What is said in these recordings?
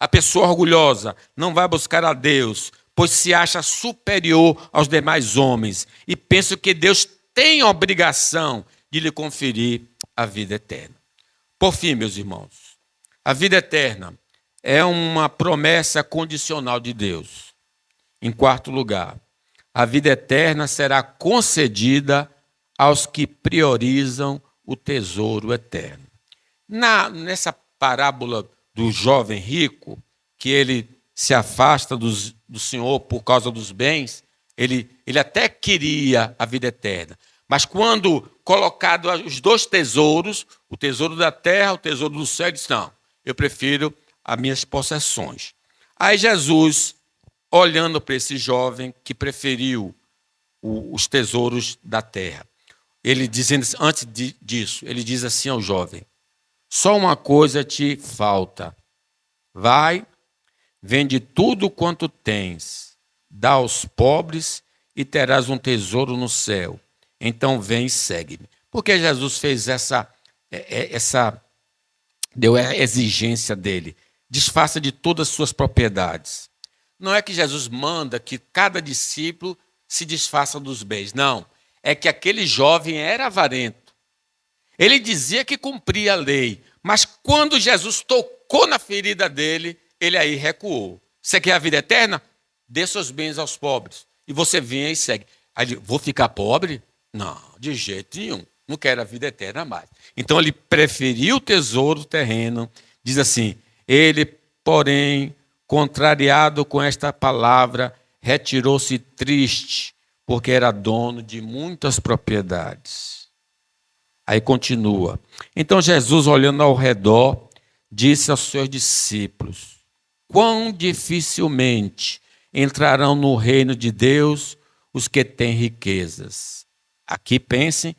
A pessoa orgulhosa não vai buscar a Deus, pois se acha superior aos demais homens e pensa que Deus tem a obrigação de lhe conferir a vida eterna. Por fim, meus irmãos, a vida eterna é uma promessa condicional de Deus. Em quarto lugar, a vida eterna será concedida aos que priorizam o tesouro eterno. Nessa parábola do jovem rico, que ele se afasta do Senhor por causa dos bens, ele até queria a vida eterna. Mas quando colocado os dois tesouros, o tesouro da terra, o tesouro do céu, ele disse, não, eu prefiro as minhas possessões. Aí Jesus, olhando para esse jovem que preferiu os tesouros da terra, ele dizendo, antes disso, ele diz assim ao jovem, só uma coisa te falta, vai, vende tudo quanto tens, dá aos pobres e terás um tesouro no céu. Então vem e segue-me. Por que Jesus fez deu a exigência dele? Desfaça de todas as suas propriedades. Não é que Jesus manda que cada discípulo se desfaça dos bens. Não. É que aquele jovem era avarento. Ele dizia que cumpria a lei. Mas quando Jesus tocou na ferida dele, ele aí recuou. Você quer a vida eterna? Dê seus bens aos pobres. E você vem e segue. Aí ele, vou ficar pobre? Não, de jeito nenhum. Não quero a vida eterna mais. Então ele preferiu o tesouro terreno. Diz assim, ele, porém, contrariado com esta palavra, retirou-se triste, porque era dono de muitas propriedades. Aí continua. Então Jesus, olhando ao redor, disse aos seus discípulos, quão dificilmente entrarão no reino de Deus os que têm riquezas. Aqui pensem,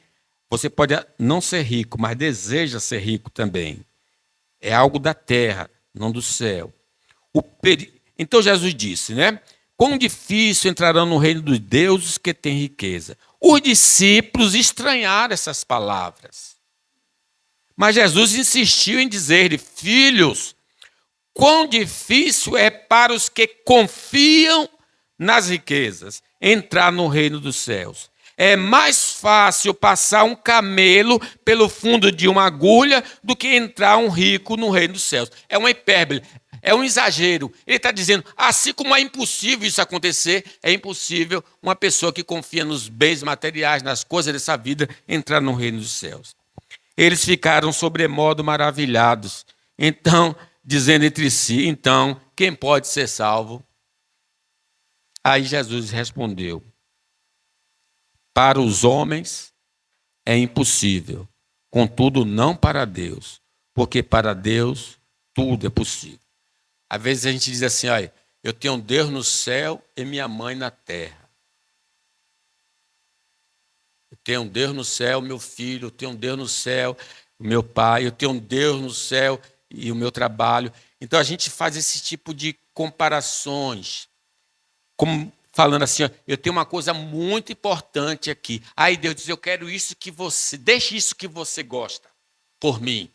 você pode não ser rico, mas deseja ser rico também. É algo da terra, não do céu. Então Jesus disse, né? Quão difícil entrarão no reino dos deuses que têm riqueza. Os discípulos estranharam essas palavras. Mas Jesus insistiu em dizer-lhe, filhos, quão difícil é para os que confiam nas riquezas entrar no reino dos céus. É mais fácil passar um camelo pelo fundo de uma agulha do que entrar um rico no reino dos céus. É uma hipérbole, é um exagero. Ele está dizendo, assim como é impossível isso acontecer, é impossível uma pessoa que confia nos bens materiais, nas coisas dessa vida, entrar no reino dos céus. Eles ficaram sobremodo maravilhados. Então, dizendo entre si, então, quem pode ser salvo? Aí Jesus respondeu, para os homens é impossível, contudo não para Deus, porque para Deus tudo é possível. Às vezes a gente diz assim, olha, eu tenho Deus no céu e minha mãe na terra. Eu tenho Deus no céu, meu filho, eu tenho Deus no céu, o meu pai, eu tenho Deus no céu e o meu trabalho. Então a gente faz esse tipo de comparações, como falando assim, ó, eu tenho uma coisa muito importante aqui. Aí Deus diz, eu quero isso que você, deixe isso que você gosta por mim.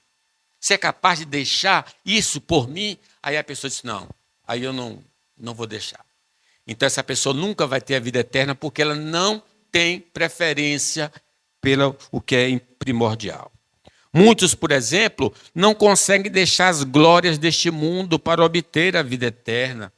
Você é capaz de deixar isso por mim? Aí a pessoa diz, não, aí eu não vou deixar. Então essa pessoa nunca vai ter a vida eterna porque ela não tem preferência pelo o que é primordial. Muitos, por exemplo, não conseguem deixar as glórias deste mundo para obter a vida eterna.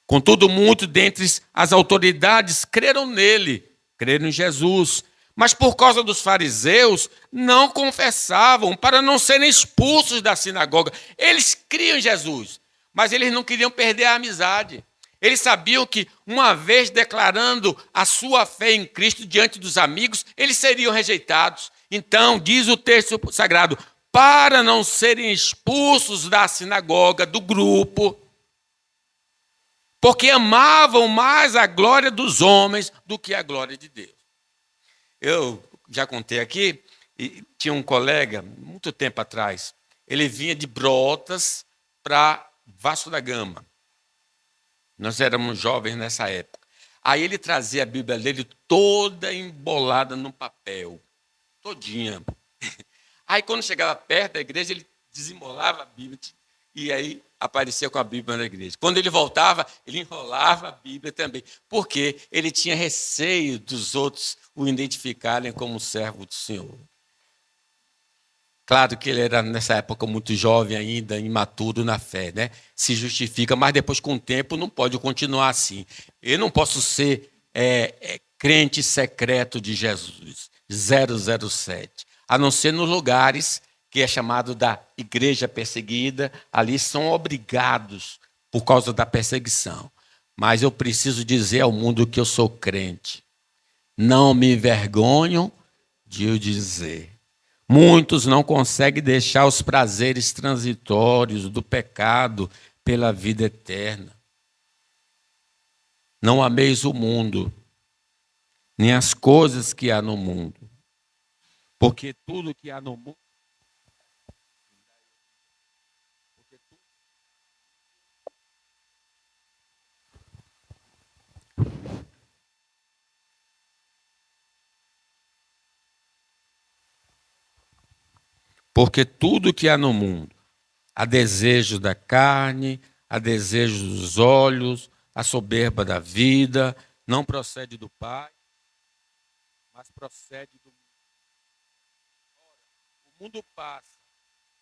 Contudo, muitos dentre as autoridades creram nele, creram em Jesus. Mas por causa dos fariseus, não confessavam para não serem expulsos da sinagoga. Eles criam em Jesus, mas eles não queriam perder a amizade. Eles sabiam que, uma vez declarando a sua fé em Cristo diante dos amigos, eles seriam rejeitados. Então, diz o texto sagrado, para não serem expulsos da sinagoga, do grupo, porque amavam mais a glória dos homens do que a glória de Deus. Eu já contei aqui, e tinha um colega, muito tempo atrás, ele vinha de Brotas para Vasco da Gama. Nós éramos jovens nessa época. Aí ele trazia a Bíblia dele toda embolada no papel, todinha. Aí quando chegava perto da igreja, ele desembolava a Bíblia, e aí aparecia com a Bíblia na igreja. Quando ele voltava, ele enrolava a Bíblia também, porque ele tinha receio dos outros o identificarem como servo do Senhor. Claro que ele era, nessa época, muito jovem ainda, imaturo na fé, né? Se justifica, mas depois, com o tempo, não pode continuar assim. Eu não posso ser crente secreto de Jesus, 007, a não ser nos lugares que é chamado da igreja perseguida, ali são obrigados por causa da perseguição. Mas eu preciso dizer ao mundo que eu sou crente. Não me envergonho de o dizer. Muitos não conseguem deixar os prazeres transitórios do pecado pela vida eterna. Não ameis o mundo, nem as coisas que há no mundo. Porque tudo que há no mundo. Porque tudo que há no mundo, há desejo da carne, há desejo dos olhos, a soberba da vida, não procede do Pai, mas procede do mundo. O mundo passa,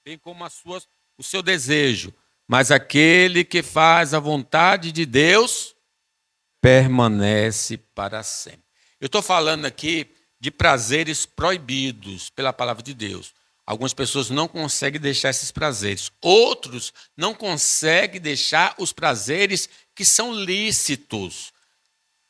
bem como o seu desejo, mas aquele que faz a vontade de Deus permanece para sempre. Eu estou falando aqui de prazeres proibidos pela palavra de Deus. Algumas pessoas não conseguem deixar esses prazeres. Outros não conseguem deixar os prazeres que são lícitos.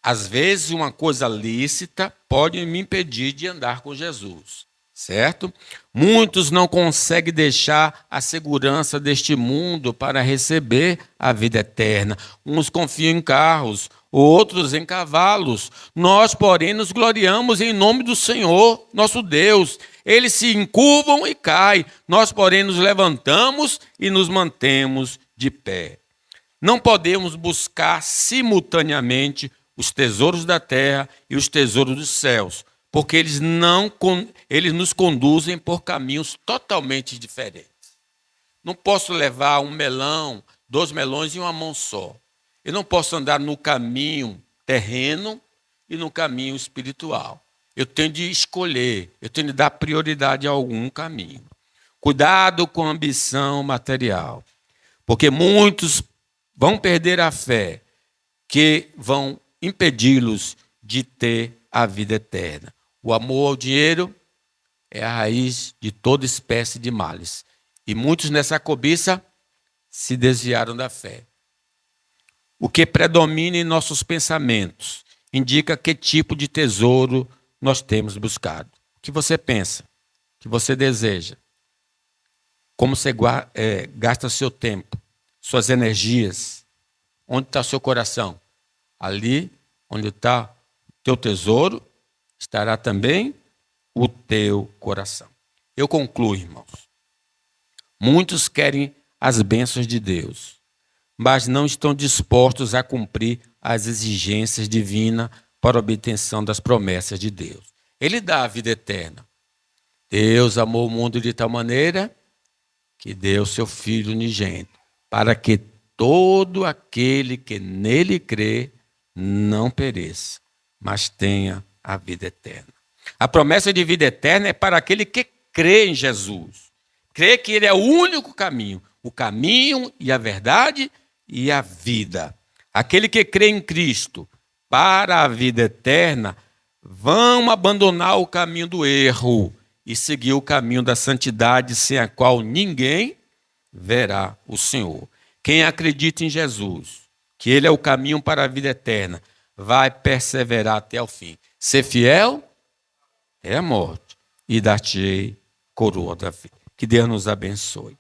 Às vezes, uma coisa lícita pode me impedir de andar com Jesus, certo? Muitos não conseguem deixar a segurança deste mundo para receber a vida eterna. Uns confiam em carros, outros em cavalos. Nós, porém, nos gloriamos em nome do Senhor, nosso Deus. Eles se encurvam e caem. Nós, porém, nos levantamos e nos mantemos de pé. Não podemos buscar simultaneamente os tesouros da terra e os tesouros dos céus, porque eles nos conduzem por caminhos totalmente diferentes. Não posso levar um melão, 2 melões em uma mão só. Eu não posso andar no caminho terreno e no caminho espiritual. Eu tenho de escolher, eu tenho de dar prioridade a algum caminho. Cuidado com a ambição material, porque muitos vão perder a fé, que vão impedi-los de ter a vida eterna. O amor ao dinheiro é a raiz de toda espécie de males. E muitos nessa cobiça se desviaram da fé. O que predomina em nossos pensamentos indica que tipo de tesouro nós temos buscado. O que você pensa? O que você deseja? Como você gasta seu tempo, suas energias? Onde está o seu coração? Ali onde está o teu tesouro, estará também o teu coração. Eu concluo, irmãos. Muitos querem as bênçãos de Deus, mas não estão dispostos a cumprir as exigências divinas para a obtenção das promessas de Deus. Ele dá a vida eterna. Deus amou o mundo de tal maneira que deu seu Filho unigênito, para que todo aquele que nele crê não pereça, mas tenha a vida eterna. A promessa de vida eterna é para aquele que crê em Jesus. Crê que ele é o único caminho, o caminho e a verdade e a vida. Aquele que crê em Cristo para a vida eterna vão abandonar o caminho do erro e seguir o caminho da santidade, sem a qual ninguém verá o Senhor. Quem acredita em Jesus, que ele é o caminho para a vida eterna, vai perseverar até o fim. Ser fiel é a morte, e dar-te-ei coroa da vida. Que Deus nos abençoe.